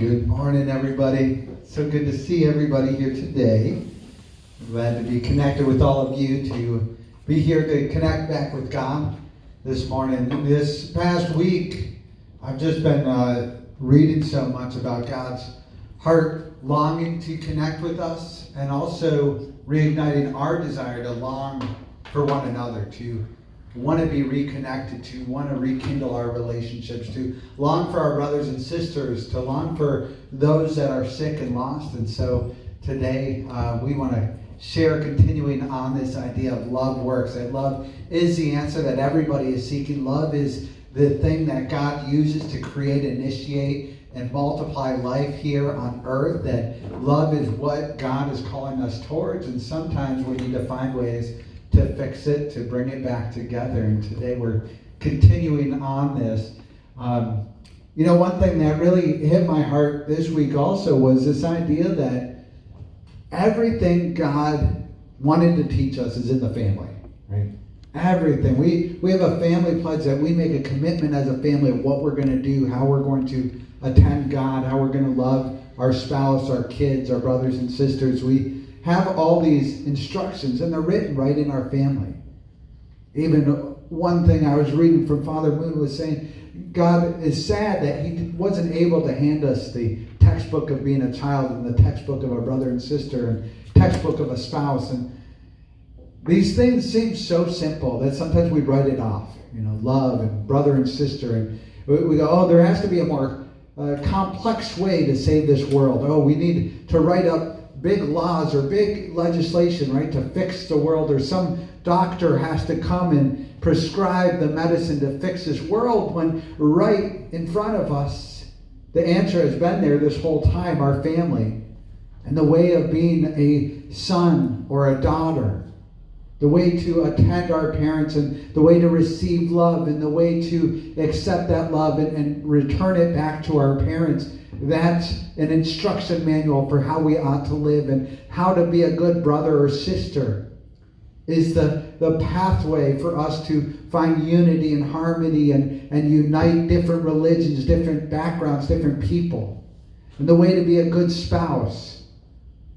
Good morning, everybody. So good to see everybody here today. I'm glad to be connected with all of you, to be here to connect back with God this morning. This past week, I've just been reading so much about God's heart longing to connect with us, and also reigniting our desire to long for one another, to want to be reconnected, to want to rekindle our relationships, to long for our brothers and sisters, to long for those that are sick and lost. And so today we want to share, continuing on this idea of love works. That love is the answer that everybody is seeking. Love is the thing that God uses to create, initiate, and multiply life here on earth. That love is what God is calling us towards, and sometimes we need to find ways to fix it, to bring it back together. And today we're continuing on this. One thing that really hit my heart this week also was this idea that everything God wanted to teach us is in the family, right? Everything. We have a family pledge that we make a commitment as a family of what we're going to do, how we're going to attend God, how we're going to love our spouse, our kids, our brothers and sisters. We have all these instructions, and they're written right in our family. Even one thing I was reading from Father Moon was saying, God is sad that he wasn't able to hand us the textbook of being a child, and the textbook of a brother and sister, and textbook of a spouse. And these things seem so simple that sometimes we write it off. Love and brother and sister. And we go, oh, there has to be a more complex way to save this world. Oh, we need to write up big laws or big legislation, right, to fix the world, or some doctor has to come and prescribe the medicine to fix this world, when right in front of us, the answer has been there this whole time: our family, and the way of being a son or a daughter, the way to attend our parents, and the way to receive love, and the way to accept that love and return it back to our parents. That's an instruction manual for how we ought to live, and how to be a good brother or sister is the pathway for us to find unity and harmony and unite different religions, different backgrounds, different people. And the way to be a good spouse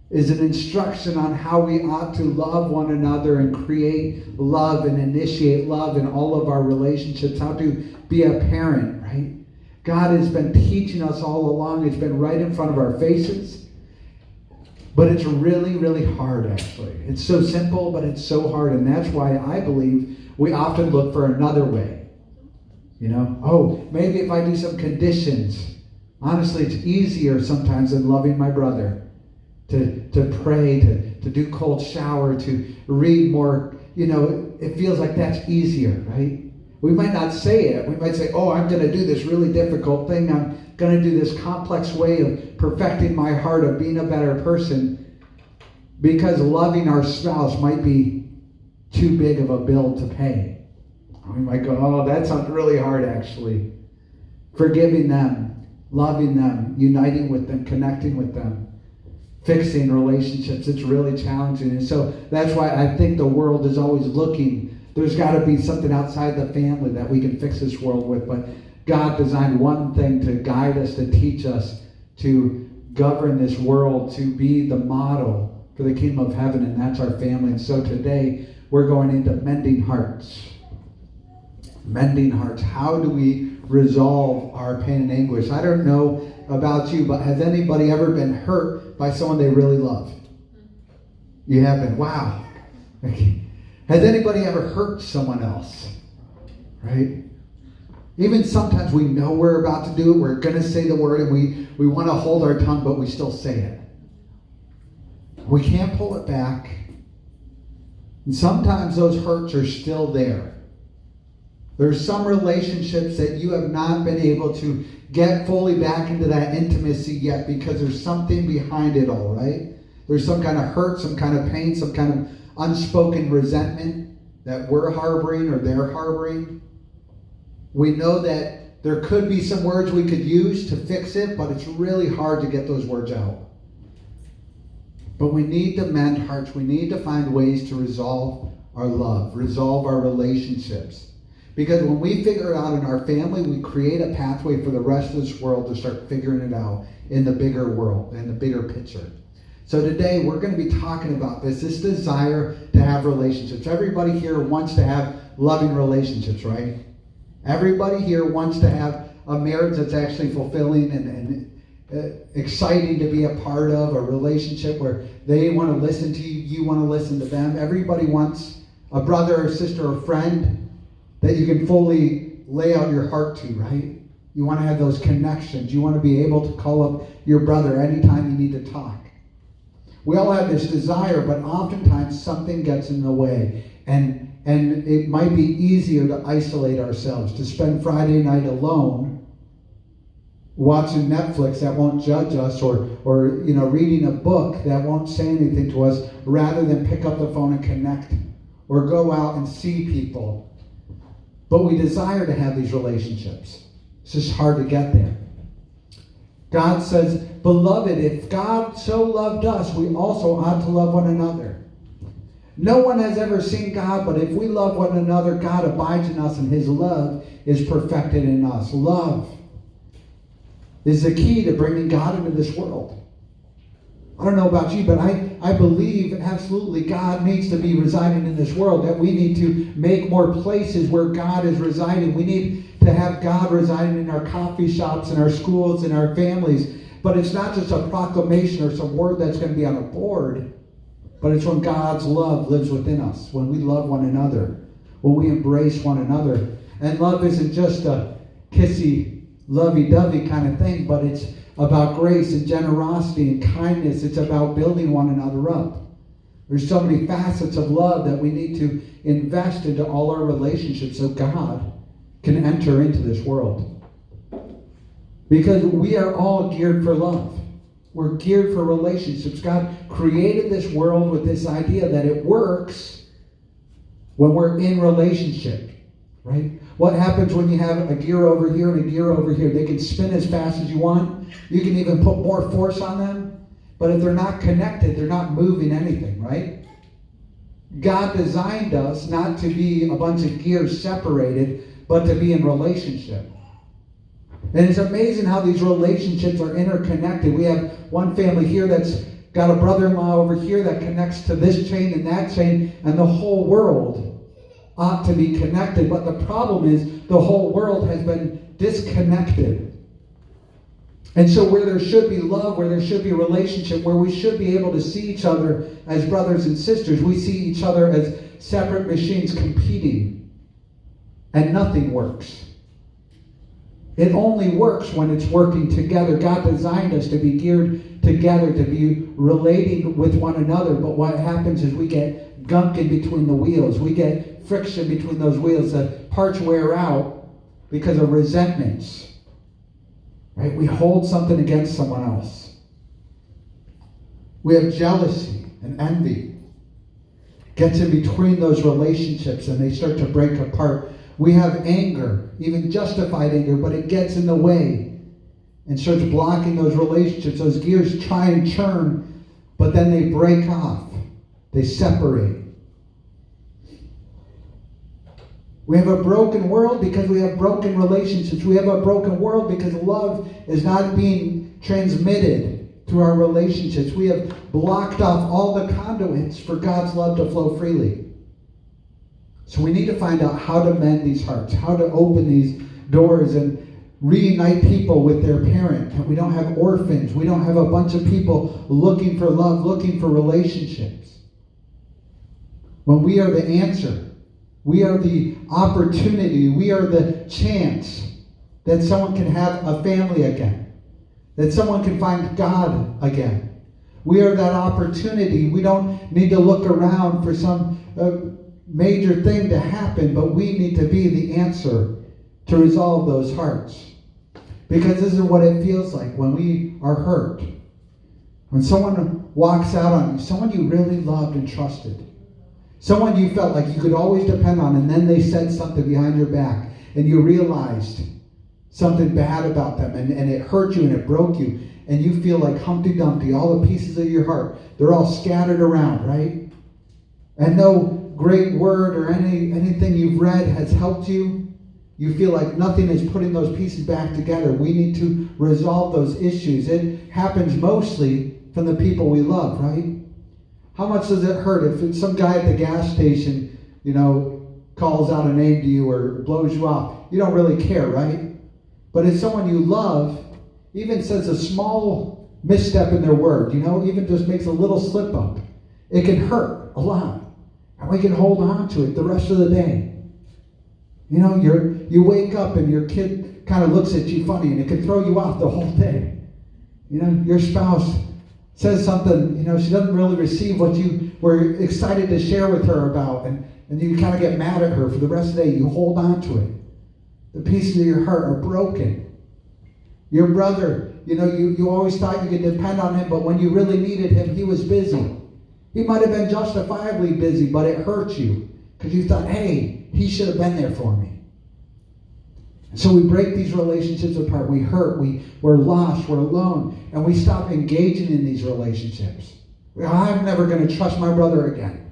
is an instruction on how we ought to love one another and create love and initiate love in all of our relationships. How to be a parent, right? God has been teaching us all along. It's been right in front of our faces. But it's really, really hard, actually. It's so simple, but it's so hard. And that's why I believe we often look for another way. Oh, maybe if I do some conditions. Honestly, it's easier sometimes than loving my brother. To pray, to do cold shower, to read more. It feels like that's easier, right? We might not say it. We might say, oh, I'm going to do this really difficult thing. I'm going to do this complex way of perfecting my heart, of being a better person, because loving our spouse might be too big of a bill to pay. We might go, oh, that sounds really hard, actually. Forgiving them, loving them, uniting with them, connecting with them, fixing relationships, it's really challenging. And so that's why I think the world is always looking. There's got to be something outside the family that we can fix this world with. But God designed one thing to guide us, to teach us, to govern this world, to be the model for the kingdom of heaven, and that's our family. And so today we're going into mending hearts. Mending hearts. How do we resolve our pain and anguish? I don't know about you, but has anybody ever been hurt by someone they really love? You have been. Wow. Okay. Has anybody ever hurt someone else? Right? Even sometimes we know we're about to do it. We're going to say the word, and we want to hold our tongue, but we still say it. We can't pull it back. And sometimes those hurts are still there. There's some relationships that you have not been able to get fully back into that intimacy yet, because there's something behind it all, right? There's some kind of hurt, some kind of pain, some kind of unspoken resentment that we're harboring or they're harboring. We know that there could be some words we could use to fix it, but it's really hard to get those words out. But we need to mend hearts. We need to find ways to resolve our love, resolve our relationships. Because when we figure it out in our family, we create a pathway for the rest of this world to start figuring it out in the bigger world, in the bigger picture. So today we're going to be talking about this desire to have relationships. Everybody here wants to have loving relationships, right? Everybody here wants to have a marriage that's actually fulfilling and exciting to be a part of, a relationship where they want to listen to you, you want to listen to them. Everybody wants a brother or sister or friend that you can fully lay out your heart to, right? You want to have those connections. You want to be able to call up your brother anytime you need to talk. We all have this desire, but oftentimes something gets in the way. And it might be easier to isolate ourselves, to spend Friday night alone watching Netflix that won't judge us, or reading a book that won't say anything to us, rather than pick up the phone and connect or go out and see people. But we desire to have these relationships. It's just hard to get there. God says, beloved, if God so loved us, we also ought to love one another. No one has ever seen God, but if we love one another, God abides in us and his love is perfected in us. Love is the key to bringing God into this world. I don't know about you, but I believe absolutely God needs to be residing in this world, that we need to make more places where God is residing. We need to have God residing in our coffee shops, in our schools, in our families. But it's not just a proclamation or some word that's going to be on a board, but it's when God's love lives within us, when we love one another, when we embrace one another. And love isn't just a kissy, lovey-dovey kind of thing, but it's about grace and generosity and kindness. It's about building one another up. There's so many facets of love that we need to invest into all our relationships so God can enter into this world. Because we are all geared for love. We're geared for relationships. God created this world with this idea that it works when we're in relationship, right? What happens when you have a gear over here and a gear over here? They can spin as fast as you want. You can even put more force on them. But if they're not connected, they're not moving anything, right? God designed us not to be a bunch of gears separated, but to be in relationship. And it's amazing how these relationships are interconnected. We have one family here that's got a brother-in-law over here that connects to this chain and that chain, and the whole world ought to be connected. But the problem is the whole world has been disconnected. And so where there should be love, where there should be relationship, where we should be able to see each other as brothers and sisters, we see each other as separate machines competing. And nothing works. It only works when it's working together. God designed us to be geared together, to be relating with one another. But what happens is we get gunk in between the wheels. We get friction between those wheels. The parts wear out because of resentments. Right? We hold something against someone else. We have jealousy and envy. Gets in between those relationships and they start to break apart. We have anger, even justified anger, but it gets in the way and starts blocking those relationships. Those gears try and churn, but then they break off. They separate. We have a broken world because we have broken relationships. We have a broken world because love is not being transmitted through our relationships. We have blocked off all the conduits for God's love to flow freely. So we need to find out how to mend these hearts, how to open these doors and reunite people with their parent. We don't have orphans. We don't have a bunch of people looking for love, looking for relationships. When we are the answer, we are the opportunity, we are the chance that someone can have a family again, that someone can find God again. We are that opportunity. We don't need to look around for some major thing to happen, but we need to be the answer to resolve those hearts. Because this is what it feels like when we are hurt. When someone walks out on you, someone you really loved and trusted, someone you felt like you could always depend on, and then they said something behind your back, and you realized something bad about them, and it hurt you and it broke you, and you feel like Humpty Dumpty, all the pieces of your heart, they're all scattered around, right? And no great word or anything you've read has helped you. You feel like nothing is putting those pieces back together. We need to resolve those issues. It happens mostly from the people we love, right? How much does it hurt if it's some guy at the gas station, calls out a name to you or blows you off? You don't really care, right? But if someone you love even says a small misstep in their word, even just makes a little slip up, it can hurt a lot. And we can hold on to it the rest of the day. You wake up and your kid kind of looks at you funny and it can throw you off the whole day. Your spouse says something, she doesn't really receive what you were excited to share with her about, and you kind of get mad at her for the rest of the day. You hold on to it. The pieces of your heart are broken. Your brother, you always thought you could depend on him, but when you really needed him, he was busy. He might have been justifiably busy, but it hurt you because you thought, hey, he should have been there for me. And so we break these relationships apart. We hurt. We're lost. We're alone. And we stop engaging in these relationships. I'm never going to trust my brother again.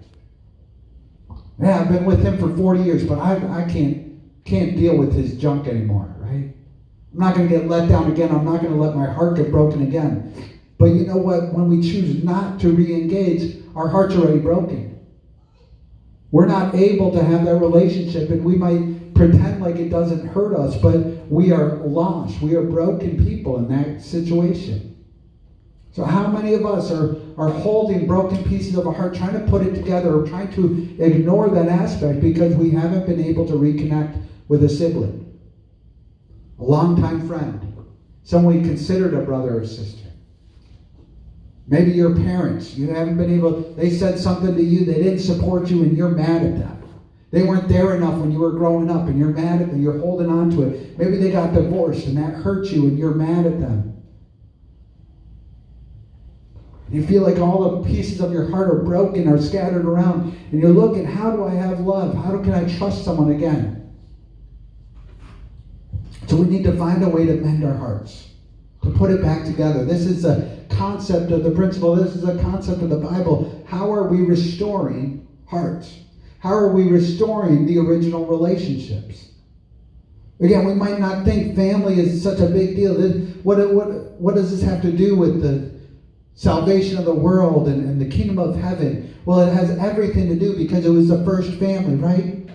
Yeah, I've been with him for 40 years, but I can't deal with his junk anymore, right? I'm not going to get let down again. I'm not going to let my heart get broken again. But you know what? When we choose not to re-engage, our heart's already broken. We're not able to have that relationship, and we might pretend like it doesn't hurt us, but we are lost. We are broken people in that situation. So how many of us are holding broken pieces of our heart, trying to put it together, or trying to ignore that aspect because we haven't been able to reconnect with a sibling, a longtime friend, someone you considered a brother or sister? Maybe your parents, you haven't been able, they said something to you, they didn't support you, and you're mad at them. They weren't there enough when you were growing up, and you're mad at them, you're holding on to it. Maybe they got divorced, and that hurt you, and you're mad at them. You feel like all the pieces of your heart are broken, are scattered around, and you're looking, how do I have love? How can I trust someone again? So we need to find a way to mend our hearts, to put it back together. This is a concept of the principle. This is a concept of the Bible. How are we restoring hearts? How are we restoring the original relationships? Again, we might not think family is such a big deal. What does this have to do with the salvation of the world and the kingdom of heaven? Well, it has everything to do because it was the first family, right?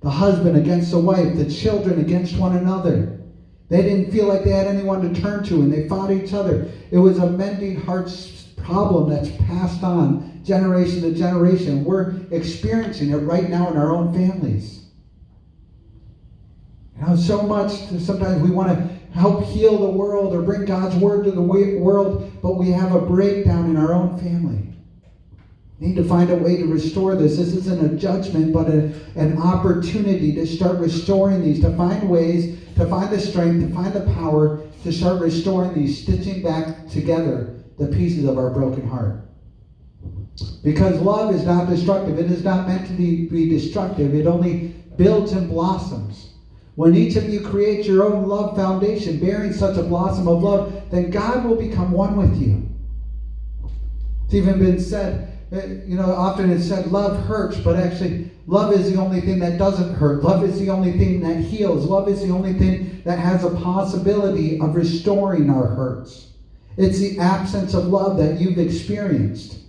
The husband against the wife, the children against one another. They didn't feel like they had anyone to turn to, and they fought each other. It was a mending hearts problem that's passed on generation to generation. We're experiencing it right now in our own families. So much, sometimes we want to help heal the world or bring God's word to the world, but we have a breakdown in our own family. We need to find a way to restore this. This isn't a judgment, but an opportunity to start restoring these, to find ways, to find the strength, to find the power to start restoring these, stitching back together the pieces of our broken heart. Because love is not destructive. It is not meant to be destructive. It only builds and blossoms. When each of you creates your own love foundation, bearing such a blossom of love, then God will become one with you. It's even been said, often it's said love hurts, but actually love is the only thing that doesn't hurt. Love is the only thing that heals. Love is the only thing that has a possibility of restoring our hurts. It's the absence of love that you've experienced.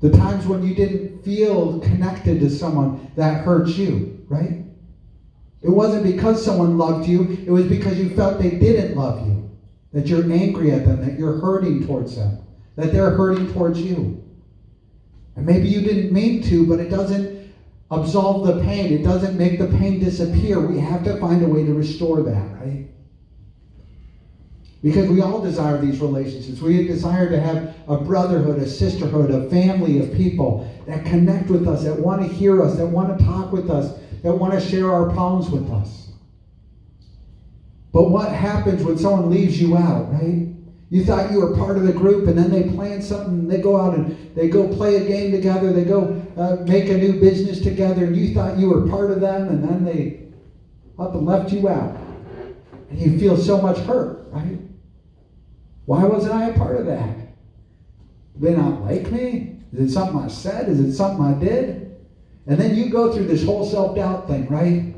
The times when you didn't feel connected to someone that hurts you, right? It wasn't because someone loved you. It was because you felt they didn't love you. That you're angry at them, that you're hurting towards them, that they're hurting towards you. And maybe you didn't mean to, but it doesn't absolve the pain. It doesn't make the pain disappear. We have to find a way to restore that, right? Because we all desire these relationships. We desire to have a brotherhood, a sisterhood, a family of people that connect with us, that want to hear us, that want to talk with us, that want to share our problems with us. But what happens when someone leaves you out, right? You thought you were part of the group, and then they plan something, they go out and they go play a game together, they go make a new business together, and you thought you were part of them, and then they up and left you out. And you feel so much hurt, right? Why wasn't I a part of that? Do they not like me? Is it something I said? Is it something I did? And then you go through this whole self-doubt thing, right?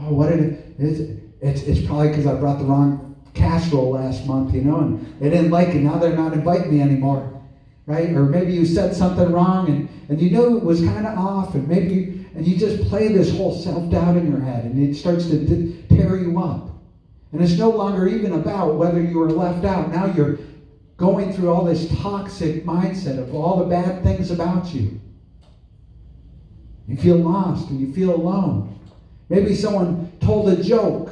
oh, what did it is? It's probably because I brought the wrong casserole last month, and they didn't like it. Now they're not inviting me anymore, right? Or maybe you said something wrong and you knew it was kind of off, and you just play this whole self-doubt in your head, and it starts to tear you up. And it's no longer even about whether you were left out. Now you're going through all this toxic mindset of all the bad things about you. You feel lost and you feel alone. Maybe someone told a joke,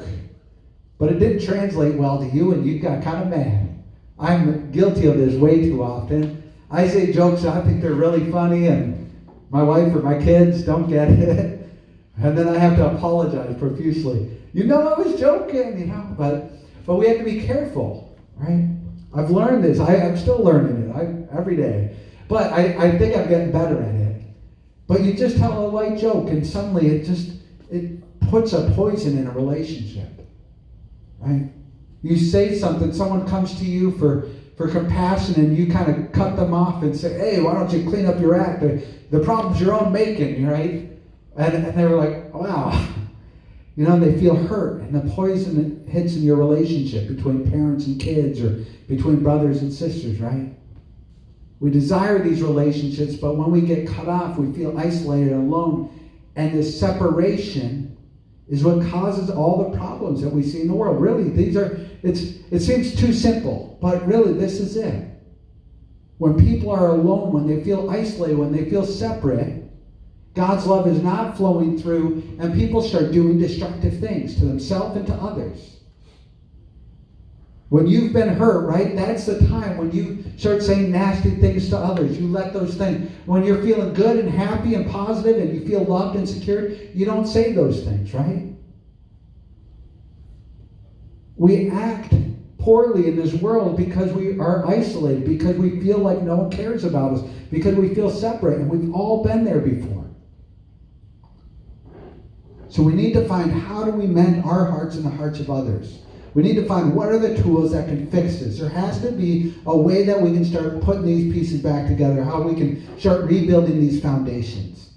but it didn't translate well to you and you got kind of mad. I'm guilty of this way too often. I say jokes and I think they're really funny and my wife or my kids don't get it. And then I have to apologize profusely. I was joking, but we have to be careful, right? I've learned this. I'm still learning it every day. But I think I'm getting better at it. But you just tell a light joke and suddenly it puts a poison in a relationship. Right? You say something, someone comes to you for compassion and you kind of cut them off and say, hey, why don't you clean up your act? The problem's your own making, right? And they were like, wow. They feel hurt and the poison hits in your relationship between parents and kids or between brothers and sisters, right? We desire these relationships, but when we get cut off, we feel isolated and alone. And this separation is what causes all the problems that we see in the world. Really, it seems too simple, but really this is it. When people are alone, when they feel isolated, when they feel separate, God's love is not flowing through, and people start doing destructive things to themselves and to others. When you've been hurt, right, that's the time when you start saying nasty things to others. You let those things. When you're feeling good and happy and positive and you feel loved and secure, you don't say those things, right? We act poorly in this world because we are isolated, because we feel like no one cares about us, because we feel separate, and we've all been there before. So we need to find, how do we mend our hearts and the hearts of others? We need to find, what are the tools that can fix this? There has to be a way that we can start putting these pieces back together, how we can start rebuilding these foundations.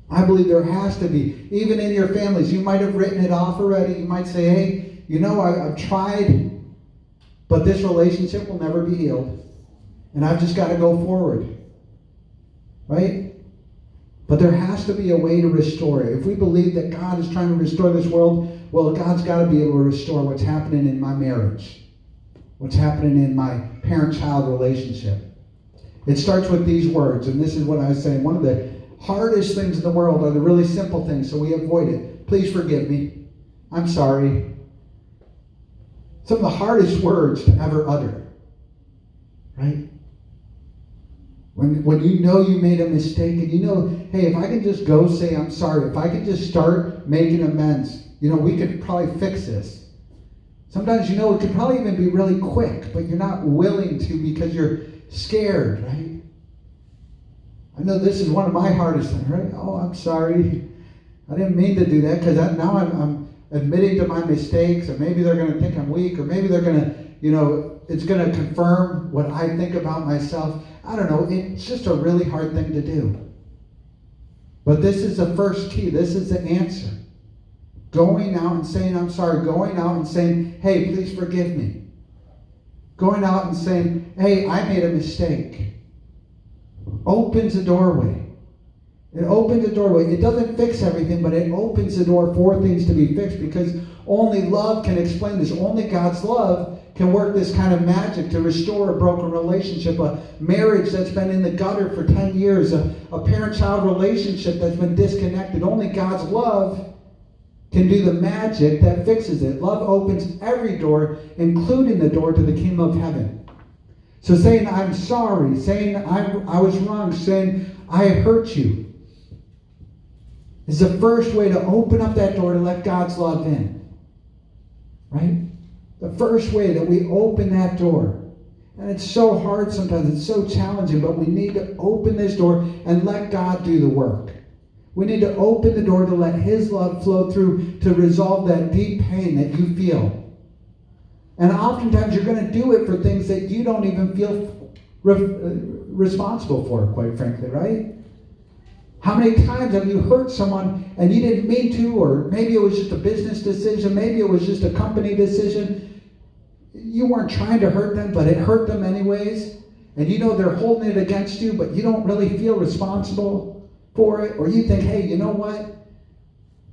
I believe there has to be. Even in your families, you might have written it off already. You might say, hey, I've tried, but this relationship will never be healed. And I've just got to go forward. Right? But there has to be a way to restore it. If we believe that God is trying to restore this world, well, God's got to be able to restore what's happening in my marriage, what's happening in my parent-child relationship. It starts with these words, and this is what I was saying. One of the hardest things in the world are the really simple things, so we avoid it. Please forgive me. I'm sorry. Some of the hardest words to ever utter. Right? When you know you made a mistake and hey, if I can just go say I'm sorry, if I can just start making amends, we could probably fix this. Sometimes it could probably even be really quick, but you're not willing to because you're scared, right? I know this is one of my hardest things, right? Oh, I'm sorry. I didn't mean to do that because now I'm admitting to my mistakes, and maybe they're going to think I'm weak, or maybe they're going to, it's going to confirm what I think about myself. I don't know. It's just a really hard thing to do. But this is the first key. This is the answer. Going out and saying, I'm sorry. Going out and saying, hey, please forgive me. Going out and saying, hey, I made a mistake. Opens a doorway. It opens a doorway. It doesn't fix everything, but it opens the door for things to be fixed, because only love can explain this. Only God's love can work this kind of magic to restore a broken relationship, a marriage that's been in the gutter for 10 years, a parent-child relationship that's been disconnected. Only God's love can do the magic that fixes it. Love opens every door, including the door to the kingdom of heaven. So saying, I'm sorry, saying I was wrong, saying I hurt you, is the first way to open up that door to let God's love in. Right? The first way that we open that door. And it's so hard sometimes, it's so challenging, but we need to open this door and let God do the work. We need to open the door to let His love flow through to resolve that deep pain that you feel. And oftentimes you're going to do it for things that you don't even feel responsible for, quite frankly, right? How many times have you hurt someone and you didn't mean to, or maybe it was just a business decision, maybe it was just a company decision. You weren't trying to hurt them, but it hurt them anyways. And you know they're holding it against you, but you don't really feel responsible for it. Or you think, hey, you know what?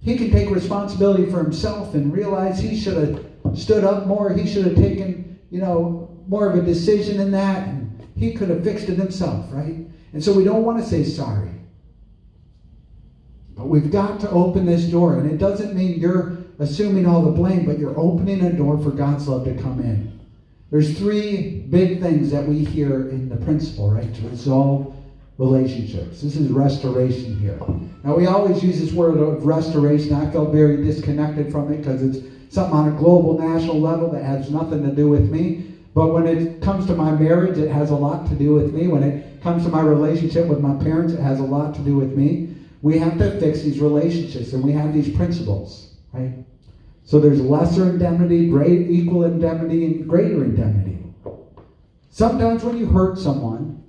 He can take responsibility for himself and realize he should have stood up more. He should have taken, more of a decision in that. And he could have fixed it himself, right? And so we don't want to say sorry. But we've got to open this door. And it doesn't mean you're assuming all the blame, but you're opening a door for God's love to come in. There's three big things that we hear in the principle, right? To resolve relationships. This is restoration here. Now, we always use this word of restoration. I felt very disconnected from it because it's something on a global, national level that has nothing to do with me. But when it comes to my marriage, it has a lot to do with me. When it comes to my relationship with my parents, it has a lot to do with me. We have to fix these relationships, and we have these principles, right? So there's lesser indemnity, equal indemnity, and greater indemnity. Sometimes when you hurt someone,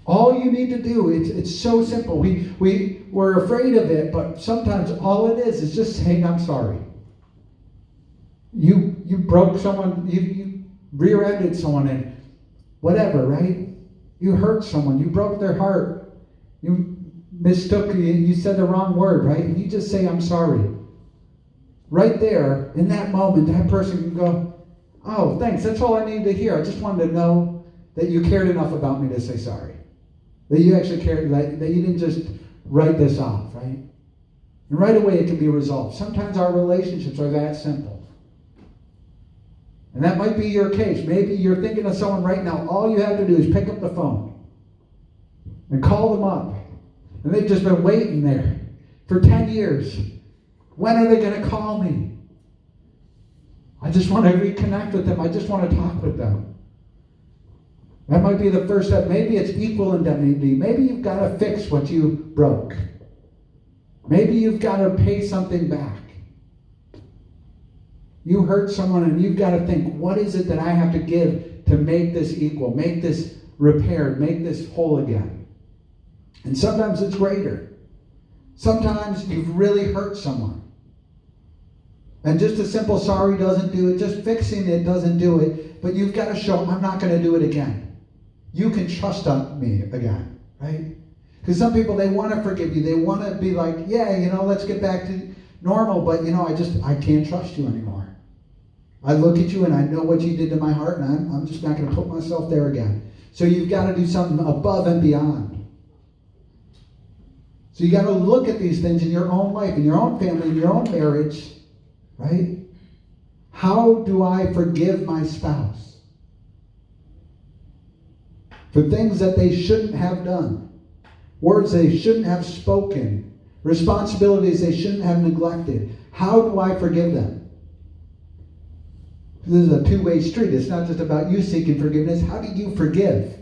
all you need to do, it's so simple. We're afraid of it, but sometimes all it is just saying, I'm sorry. You broke someone, you rear-ended someone, and whatever, right? You hurt someone, you broke their heart, you mistook, you said the wrong word, right? And you just say, I'm sorry. Right there, in that moment, that person can go, oh, thanks, that's all I needed to hear. I just wanted to know that you cared enough about me to say sorry. That you actually cared, that you didn't just write this off, right? And right away it can be resolved. Sometimes our relationships are that simple. And that might be your case. Maybe you're thinking of someone right now. All you have to do is pick up the phone and call them up. And they've just been waiting there for 10 years. When are they going to call me? I just want to reconnect with them. I just want to talk with them. That might be the first step. Maybe it's equal indemnity. Maybe you've got to fix what you broke. Maybe you've got to pay something back. You hurt someone and you've got to think, what is it that I have to give to make this equal, make this repaired, make this whole again? And sometimes it's greater. Sometimes you've really hurt someone. And just a simple sorry doesn't do it. Just fixing it doesn't do it. But you've got to show, I'm not going to do it again. You can trust on me again, right? Because some people, they want to forgive you. They want to be like, yeah, let's get back to normal. But, I can't trust you anymore. I look at you and I know what you did to my heart, and I'm just not going to put myself there again. So you've got to do something above and beyond. So you got to look at these things in your own life, in your own family, in your own marriage, right? How do I forgive my spouse for things that they shouldn't have done, words they shouldn't have spoken, responsibilities they shouldn't have neglected? How do I forgive them? This is a two-way street. It's not just about you seeking forgiveness. How do you forgive?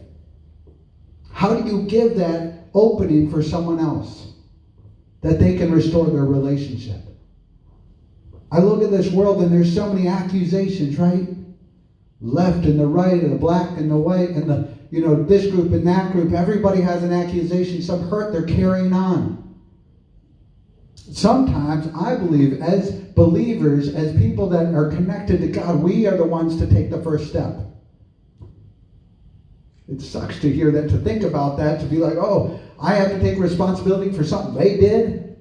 How do you give that opening for someone else that they can restore their relationship? I look at this world and there's so many accusations, right? Left and the right and the black and the white and the, this group and that group. Everybody has an accusation, some hurt they're carrying on. Sometimes I believe as believers, as people that are connected to God, we are the ones to take the first step. It sucks to hear that, to think about that, to be like, oh, I have to take responsibility for something they did.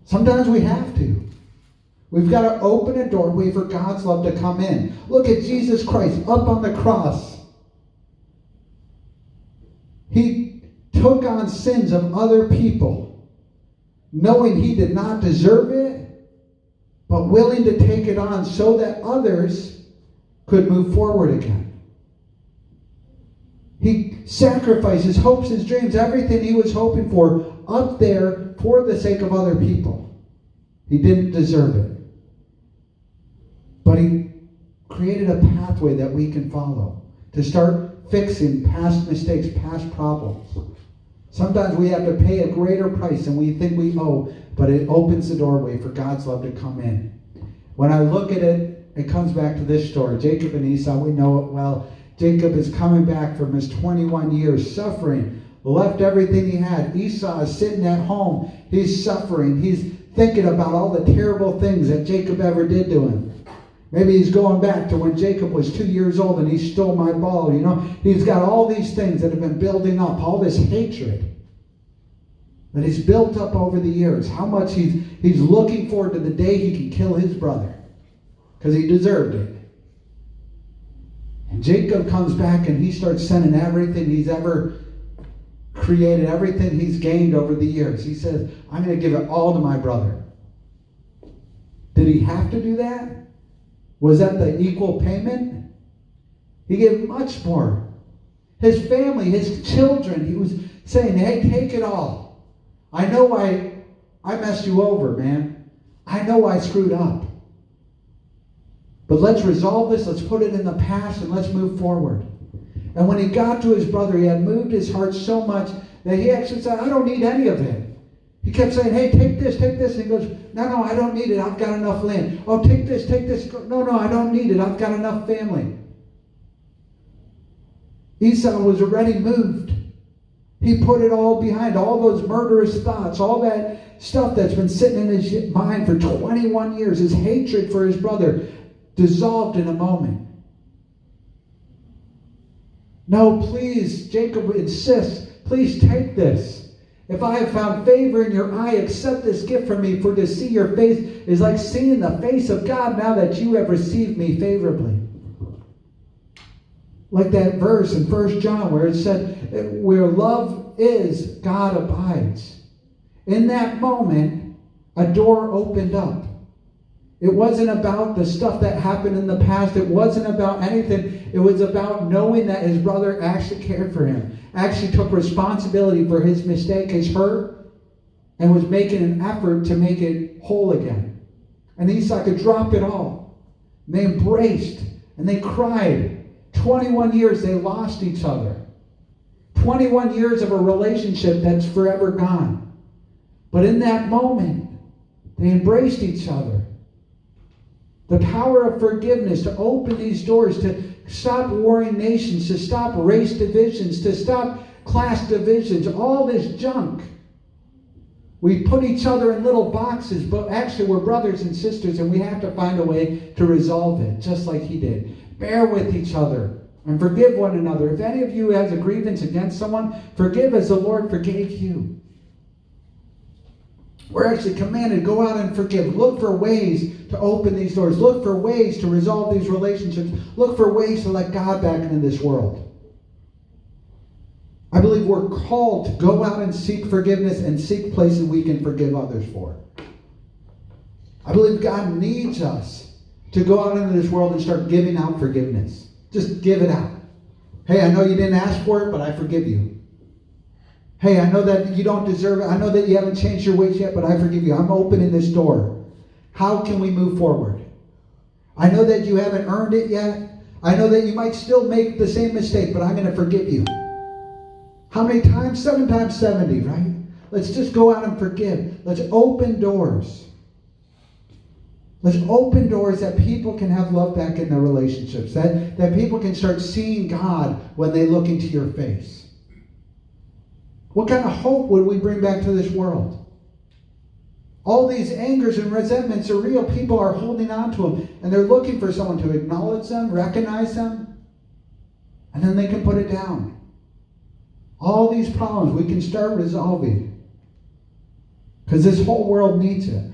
Sometimes we have to. We've got to open a doorway for God's love to come in. Look at Jesus Christ up on the cross. He took on sins of other people, knowing he did not deserve it, but willing to take it on so that others could move forward again. He sacrificed his hopes, his dreams, everything he was hoping for up there for the sake of other people. He didn't deserve it. But he created a pathway that we can follow to start fixing past mistakes, past problems. Sometimes we have to pay a greater price than we think we owe, but it opens the doorway for God's love to come in. When I look at it, it comes back to this story. Jacob and Esau, we know it well. Jacob is coming back from his 21 years suffering, left everything he had. Esau is sitting at home. He's suffering. He's thinking about all the terrible things that Jacob ever did to him. Maybe he's going back to when Jacob was 2 years old and he stole my ball. He's got all these things that have been building up, all this hatred that he's built up over the years. How much he's looking forward to the day he can kill his brother because he deserved it. And Jacob comes back and he starts sending everything he's ever created, everything he's gained over the years. He says, I'm going to give it all to my brother. Did he have to do that? Was that the equal payment? He gave much more. His family, his children, he was saying, hey, take it all. I know I messed you over, man. I know I screwed up. But let's resolve this. Let's put it in the past and let's move forward. And when he got to his brother, he had moved his heart so much that he actually said, I don't need any of it. He kept saying, hey, take this, take this. And he goes, no, I don't need it. I've got enough land. Oh, take this, take this. No, I don't need it. I've got enough family. Esau was already moved. He put it all behind, all those murderous thoughts, all that stuff that's been sitting in his mind for 21 years, his hatred for his brother, dissolved in a moment. No, please, Jacob insists, please take this. If I have found favor in your eye, accept this gift from me, for to see your face is like seeing the face of God now that you have received me favorably. Like that verse in 1 John where it said, where love is, God abides. In that moment, a door opened up. It wasn't about the stuff that happened in the past. It wasn't about anything. It was about knowing that his brother actually cared for him, actually took responsibility for his mistake, his hurt, and was making an effort to make it whole again. And Esau could drop it all. And they embraced and they cried. 21 years they lost each other. 21 years of a relationship that's forever gone. But in that moment, they embraced each other. The power of forgiveness to open these doors, to stop warring nations, to stop race divisions, to stop class divisions, all this junk. We put each other in little boxes, but actually we're brothers and sisters, and we have to find a way to resolve it, just like he did. Bear with each other and forgive one another. If any of you has a grievance against someone, forgive as the Lord forgave you. We're actually commanded to go out and forgive. Look for ways to open these doors. Look for ways to resolve these relationships. Look for ways to let God back into this world. I believe we're called to go out and seek forgiveness and seek places we can forgive others for. I believe God needs us to go out into this world and start giving out forgiveness. Just give it out. Hey, I know you didn't ask for it, but I forgive you. Hey, I know that you don't deserve it. I know that you haven't changed your ways yet, but I forgive you. I'm opening this door. How can we move forward? I know that you haven't earned it yet. I know that you might still make the same mistake, but I'm going to forgive you. How many times? 7 times 70, right? Let's just go out and forgive. Let's open doors. Let's open doors that people can have love back in their relationships. That people can start seeing God when they look into your face. What kind of hope would we bring back to this world? All these angers and resentments are real. People are holding on to them, and they're looking for someone to acknowledge them, recognize them, and then they can put it down. All these problems we can start resolving because this whole world needs it.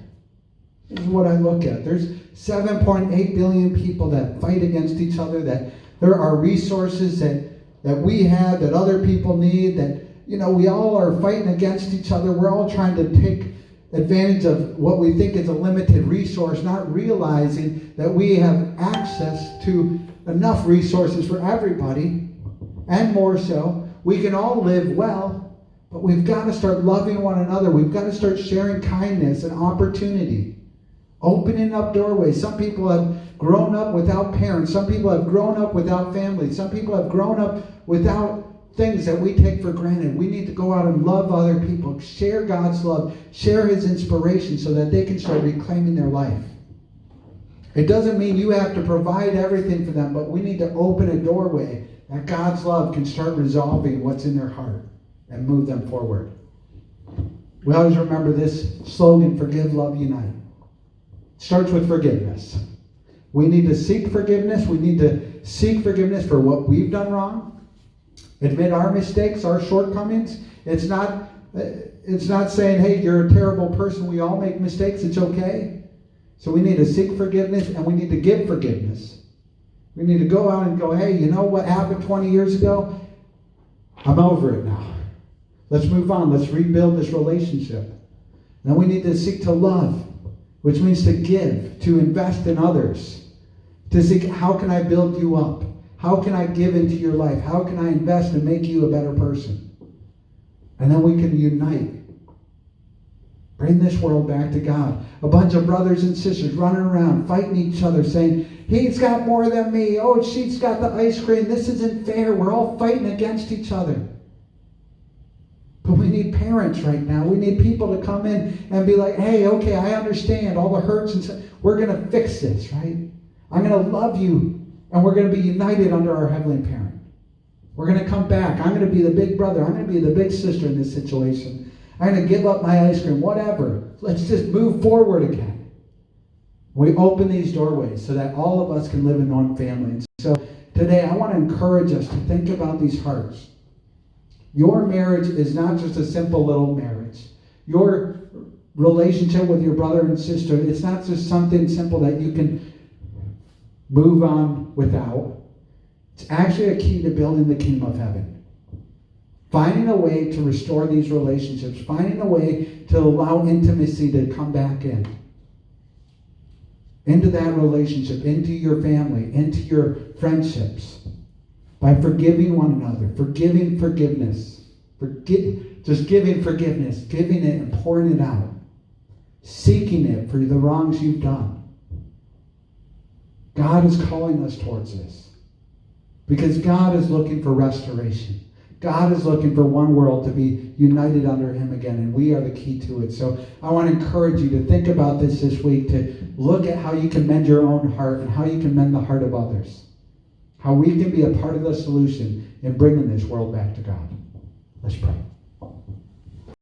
This is what I look at. There's 7.8 billion people that fight against each other, that there are resources that we have, that other people need, that we all are fighting against each other. We're all trying to take advantage of what we think is a limited resource, not realizing that we have access to enough resources for everybody, and more so. We can all live well, but we've got to start loving one another. We've got to start sharing kindness and opportunity, opening up doorways. Some people have grown up without parents. Some people have grown up without families. Some people have grown up without things that we take for granted. We need to go out and love other people, share God's love, share His inspiration so that they can start reclaiming their life. It doesn't mean you have to provide everything for them, but we need to open a doorway that God's love can start resolving what's in their heart. and move them forward. We always remember this slogan, forgive, love, unite. It starts with forgiveness. We need to seek forgiveness. We need to seek forgiveness for what we've done wrong. Admit our mistakes, our shortcomings. It's not saying, hey, you're a terrible person. We all make mistakes. It's okay. So we need to seek forgiveness, and we need to give forgiveness. We need to go out and go, hey, you know what happened 20 years ago? I'm over it now. Let's move on. Let's rebuild this relationship. And then we need to seek to love, which means to give, to invest in others. To seek, how can I build you up? How can I give into your life? How can I invest and make you a better person? And then we can unite. Bring this world back to God. A bunch of brothers and sisters running around, fighting each other, saying, he's got more than me. Oh, she's got the ice cream. This isn't fair. We're all fighting against each other. But we need parents right now. We need people to come in and be like, hey, okay, I understand all the hurts and stuff. We're going to fix this, right? I'm going to love you, and we're going to be united under our Heavenly Parent. We're going to come back. I'm going to be the big brother. I'm going to be the big sister in this situation. I'm going to give up my ice cream, whatever. Let's just move forward again. We open these doorways so that all of us can live in one family. And so today I want to encourage us to think about these hearts. Your marriage is not just a simple little marriage. Your relationship with your brother and sister, it's not just something simple that you can move on without. It's actually a key to building the kingdom of heaven. Finding a way to restore these relationships. Finding a way to allow intimacy to come back into that relationship, into your family, into your friendships. By forgiving one another. Forgiveness. Just giving forgiveness. Giving it and pouring it out. Seeking it for the wrongs you've done. God is calling us towards this. Because God is looking for restoration. God is looking for one world to be united under Him again, and we are the key to it. So I want to encourage you to think about this week, to look at how you can mend your own heart and how you can mend the heart of others. How we can be a part of the solution in bringing this world back to God. Let's pray.